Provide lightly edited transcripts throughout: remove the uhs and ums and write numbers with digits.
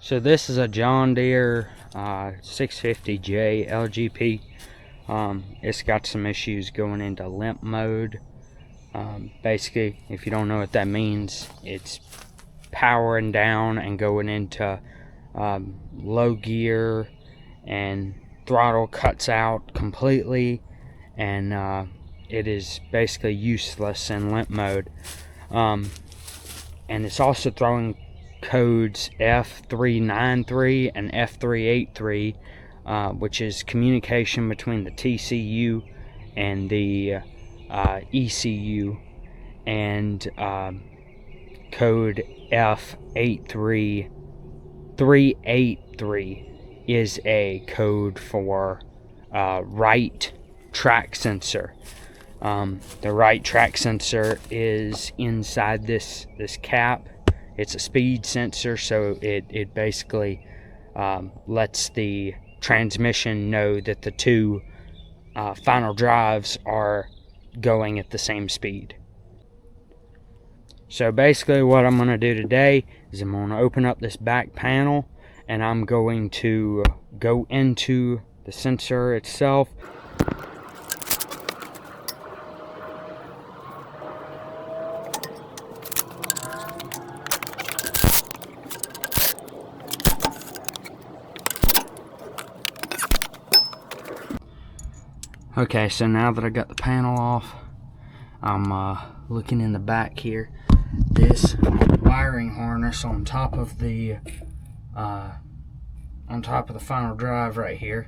So this is a John Deere 650J LGP. It's got some issues going into limp mode. Basically, if you don't know what that means, it's powering down and going into low gear, and throttle cuts out completely, and it is basically useless in limp mode. And it's also throwing codes F393 and F383, which is communication between the TCU and the ECU, and code F83383 is a code for right track sensor. The right track sensor is inside this cap. It's a speed sensor, so it basically lets the transmission know that the two final drives are going at the same speed. So basically what I'm going to do today is I'm going to open up this back panel, and I'm going to go into the sensor itself. Okay, so now that I got the panel off, I'm looking in the back here. This wiring harness on top of the final drive right here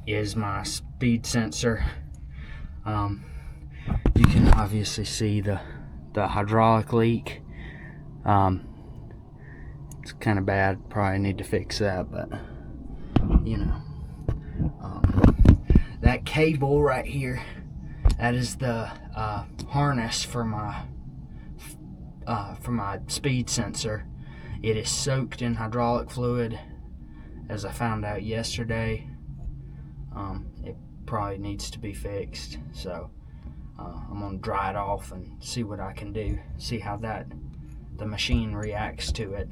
is my speed sensor. You can obviously see the hydraulic leak. It's kind of bad. Probably need to fix that, but you know. That cable right here, that is the harness for my speed sensor. It is soaked in hydraulic fluid, as I found out yesterday. It probably needs to be fixed, so I'm gonna dry it off and see what I can do, see how the machine reacts to it.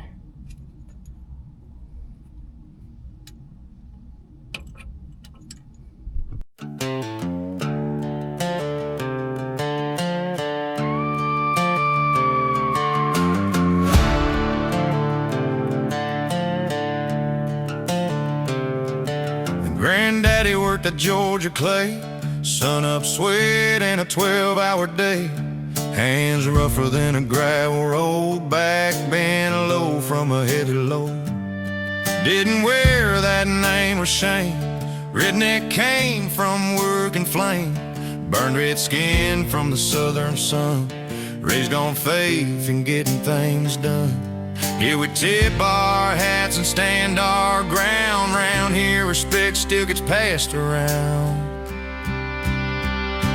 Granddaddy worked at Georgia clay, sun up sweat and a 12-hour day. Hands rougher than a gravel road, back bent low from a heavy load. Didn't wear that name with shame, redneck came from working flame. Burned red skin from the southern sun, raised on faith and getting things done. Yeah, we tip our hats and stand our ground. Round here, respect still gets passed around.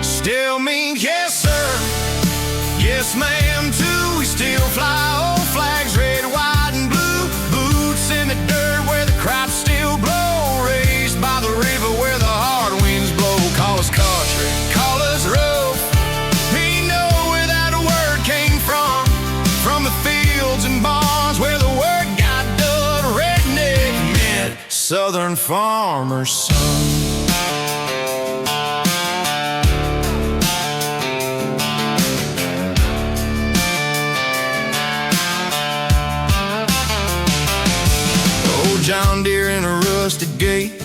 Still means yes, sir, yes, ma'am, too. We still fly old flags, red, white, and blue. Boots in the dirt where the crops still blow. Raised by the river where the hard winds blow. Call us country, call us rough. We know where that word came from the fields and barns where the word got done. Redneck meant southern farmer's son. Old John Deere in a rusted gate,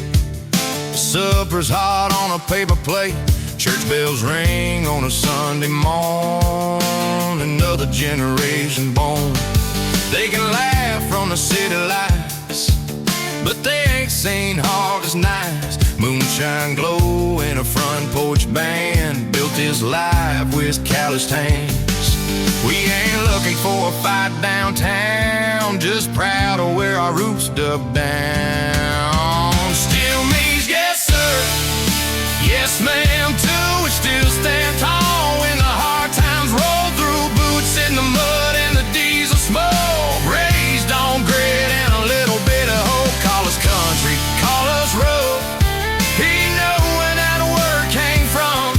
supper's hot on a paper plate. Church bells ring on a Sunday morn. Another generation born. They can laugh from the city lights, but they ain't seen hard as nights. Moonshine glow in a front porch band, built his life with calloused hands. We ain't looking for a fight downtown, just proud of where our roots dug down. Still means yes, sir, yes, ma'am, too. We still stand tall when the hard times roll through. Boots in the mud and the diesel smoke, raised on grit and a little bit of hope. Call us country, call us rough. He know where that word came from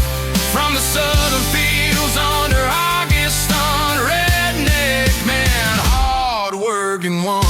the southern fields under August sun. Redneck man, hard working ones.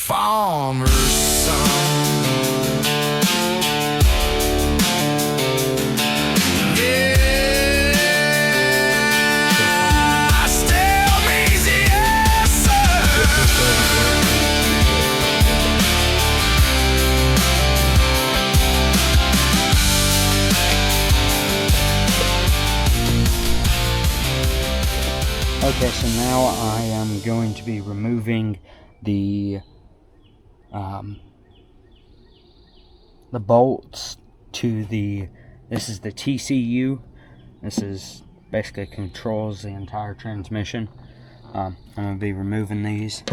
farmer's son. Okay, so now I am going to be removing the bolts to this is the TCU. This is basically controls the entire transmission. I'm going to be removing these.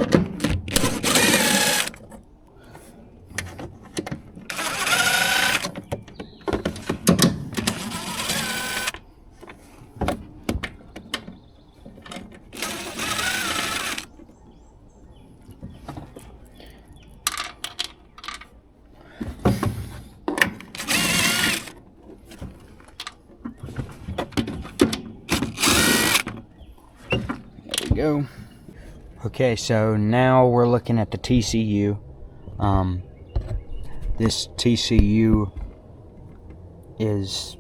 Go. Okay, so now we're looking at the TCU. This TCU is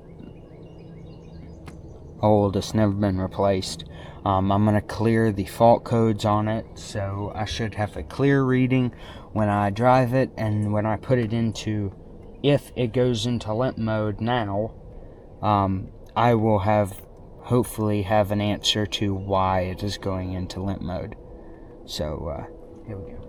old, it's never been replaced. I'm going to clear the fault codes on it, so I should have a clear reading when I drive it, and when I put it into, if it goes into limp mode now, I will hopefully have an answer to why it is going into limp mode. So here we go.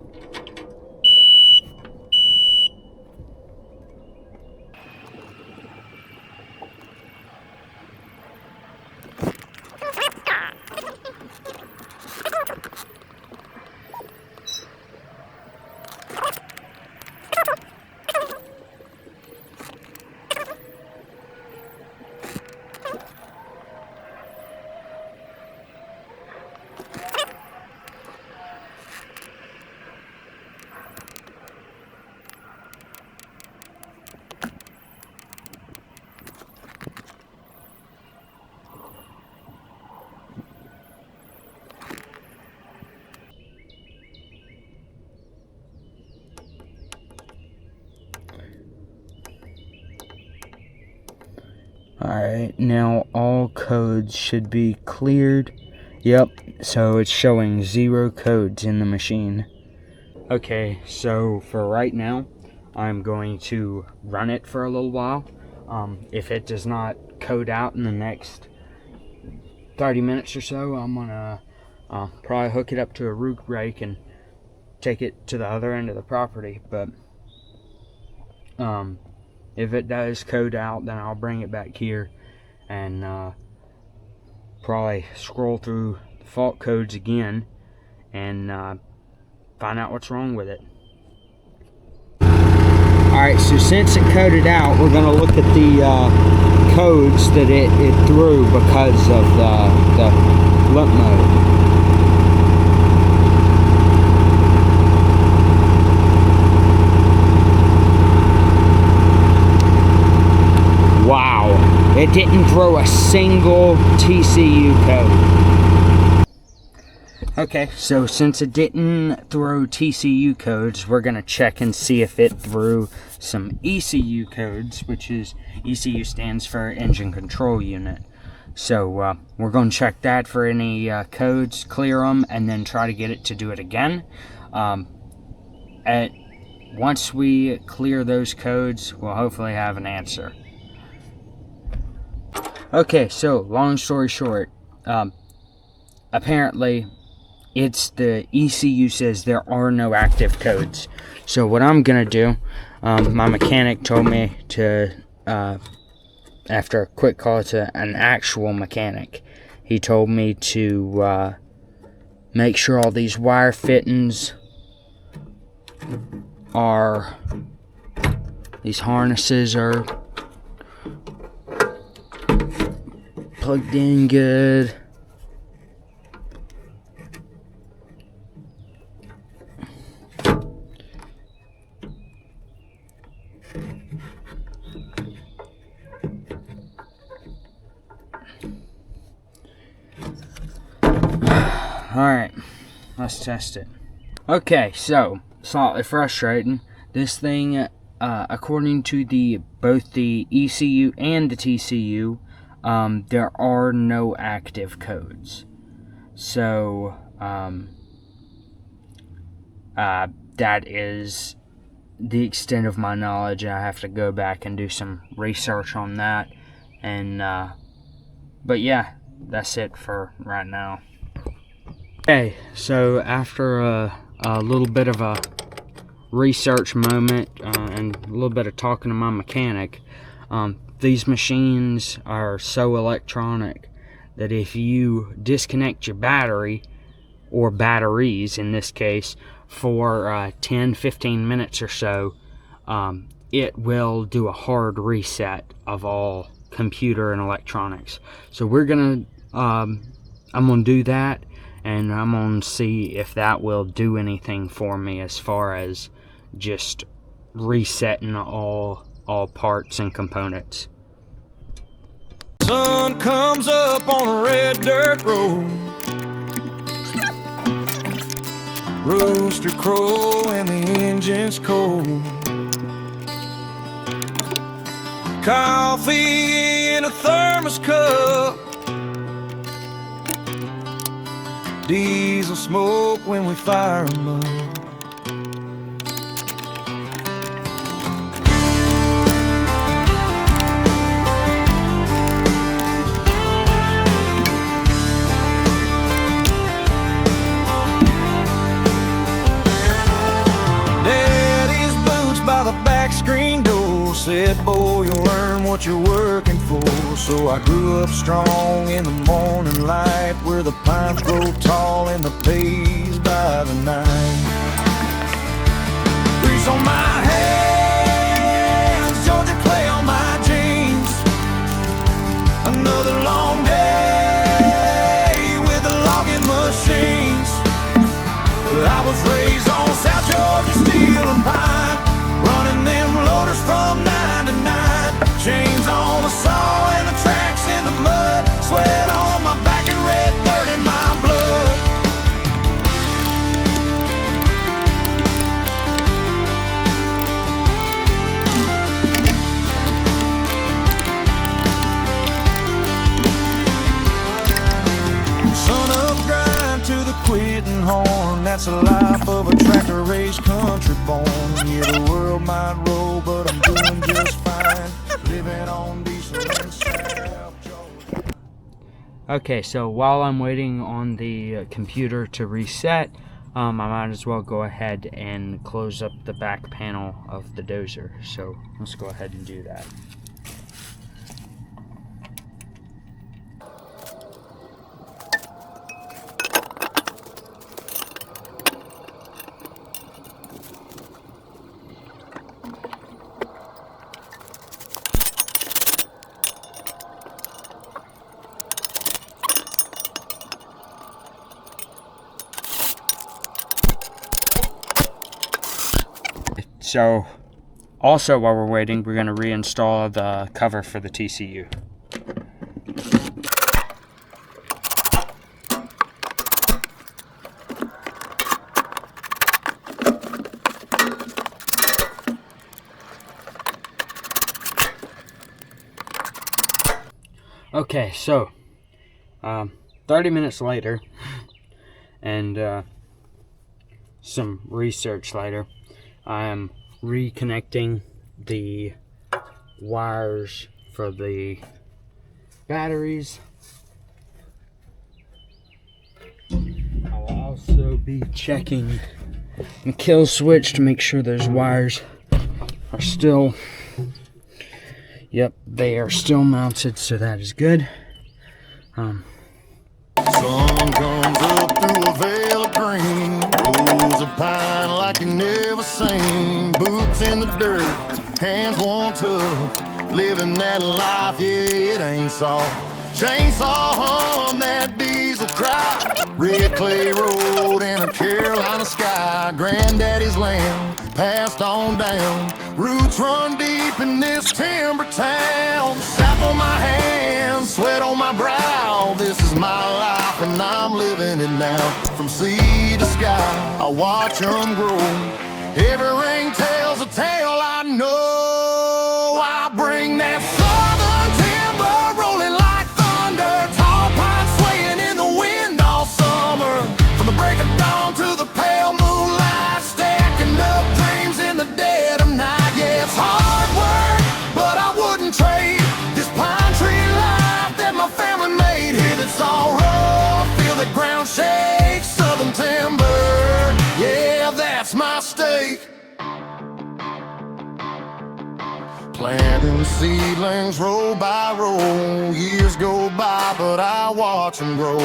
Alright, now all codes should be cleared. Yep, so it's showing 0 codes in the machine. Okay, so for right now, I'm going to run it for a little while. If it does not code out in the next 30 minutes or so, I'm gonna probably hook it up to a root rake and take it to the other end of the property. But if it does code out, then I'll bring it back here and probably scroll through the fault codes again and find out what's wrong with it. Alright, so since it coded out, we're going to look at the codes that it threw because of the limp mode. Wow, it didn't throw a single TCU code. Okay, so since it didn't throw TCU codes, we're going to check and see if it threw some ECU codes, which is, ECU stands for Engine Control Unit. So we're going to check that for any codes, clear them, and then try to get it to do it again. Once we clear those codes, we'll hopefully have an answer. Okay, so long story short, apparently it's the ECU says there are no active codes. So what I'm gonna do, my mechanic told me to, after a quick call to an actual mechanic, he told me to make sure all these wire fittings are, these harnesses are plugged in good. Alright, let's test it. Okay, so slightly frustrating. This thing, according to both the ECU and the TCU, there are no active codes. So that is the extent of my knowledge. I have to go back and do some research on that. And but yeah, that's it for right now. Okay, so after a little bit of a research moment and a little bit of talking to my mechanic, these machines are so electronic that if you disconnect your battery, or batteries in this case, for 10-15 minutes or so, it will do a hard reset of all computer and electronics. So I'm gonna do that, and I'm gonna see if that will do anything for me as far as just resetting all parts and components. Sun comes up on a red dirt road. Rooster crow and the engine's cold. Coffee in a thermos cup. Diesel smoke when we fire 'em up. Screen door said, boy, you'll learn what you're working for. So I grew up strong in the morning light, where the pines grow tall and the pay's by the night. Grease on my hands, Georgia clay on my jeans. Another long day with the logging machines. I was raised on South Georgia steel and pine, running them loaders from 9 to 9. Chains on the saw and the tracks in the mud. Sweat on my back and red dirt in my blood. Sun up grind to the quitting horn. That's the life of a tractor raised country born. Yeah, the world might roll, but I'm doing just fine. Living on diesel and South Georgia. Okay, so while I'm waiting on the computer to reset, I might as well go ahead and close up the back panel of the dozer. So let's go ahead and do that. So, also while we're waiting, we're going to reinstall the cover for the TCU. Okay, so 30 minutes later, and some research later, I am reconnecting the wires for the batteries. I'll also be checking the kill switch to make sure those wires are still, yep, they are still mounted, so that is good. Sun comes up through a veil of green, rows of pine like you never seen. Boots in the dirt, hands worn tough, living that life, yeah, it ain't soft. Chainsaw hum, that diesel cry, red clay road and a Carolina sky. Granddaddy's land passed on down, roots run deep in this timber town. Sap on my hands, sweat on my brow, this is my life and I'm living it now. From sea to sky, I watch them grow, Planting seedlings row by row. Years go by, but I watch them grow.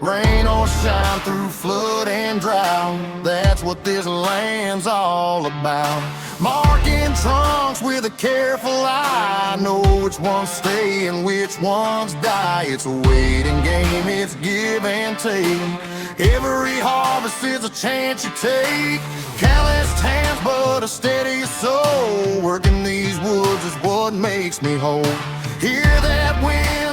Rain or shine, through flood and drought, that's what this land's all about. Marking trunks with a careful eye, know which ones stay and which ones die. It's a waiting game, it's give and take. Every harvest is a chance you take. Calloused hands, but a steady soul. Working these woods is what makes me whole. Hear that wind